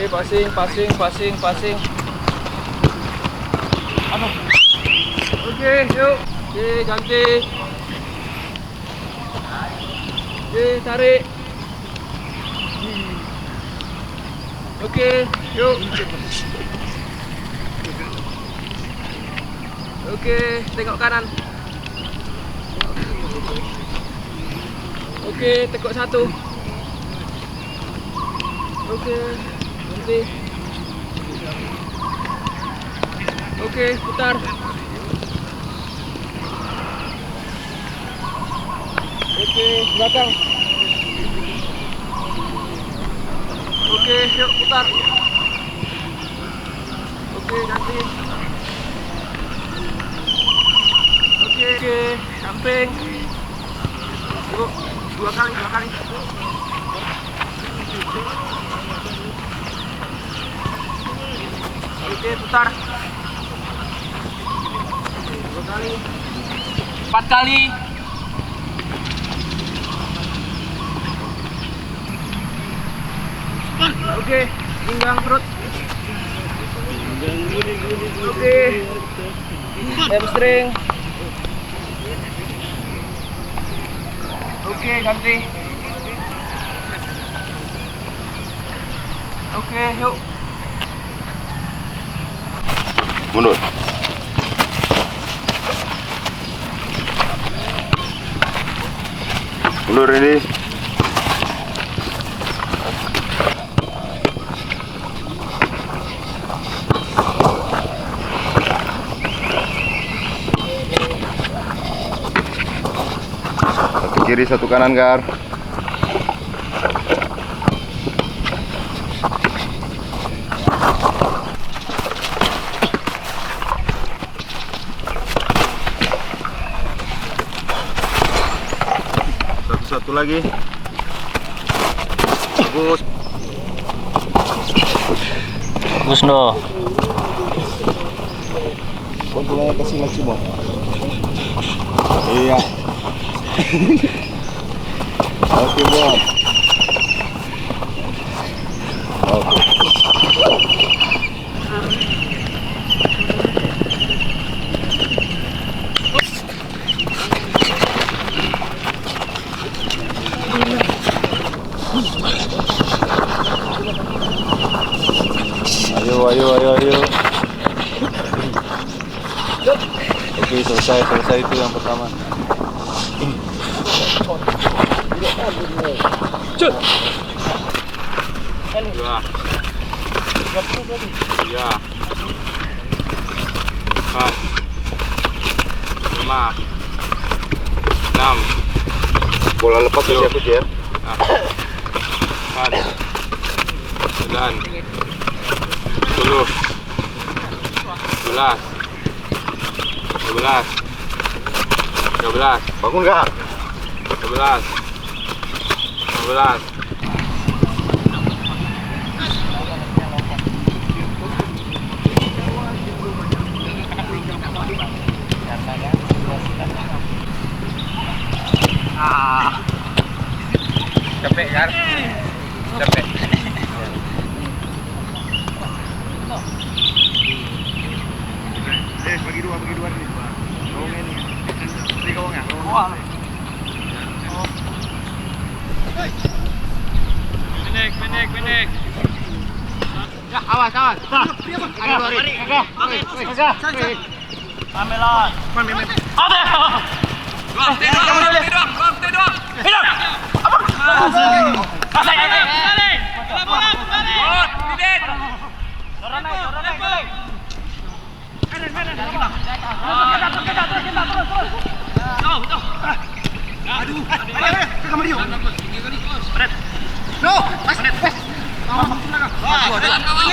Passing. Oke, yuk. Oke, ganti. Oke, tarik. Oke, yuk. Oke, tengok kanan. Oke, tekuk satu. Oke, berhenti. Oke, putar. Oke, belakang. Oke, yuk putar. Oke, ganti. Oke, samping. Yuk, dua kali. Oke, putar. 2 kali. 4 kali. Oke, pinggang perut. Oke. Hamstring. Oke, ganti. Oke, yuk. Mundur. Mundur ini. Satu kiri, satu kanan, Gar. Satu lagi. Bagus. Bagus no. Kontrolnya kasih maksimum. Iya. Oke, Bos. Oke. Ayo. Oke, selesai itu yang pertama. Cut. Dua. Tiga. 4. 5. 6. Bola lepas ya, aku Jer. 8. 9. 10. 11. 12. 13. Bangun gak? 12. 15. Capek kan? Capek. Bagi dua nih. Gawangnya nih. Ini gawangnya. Wah. Pendek. Ya, awas. Ada lari. Oke. Amelan. Ada. Doang. Hidup. Apa? Kembali. Bidin. Dorong naik. Terus. Aduh. Ayo, ke kamar dia. No, pas. Aduh.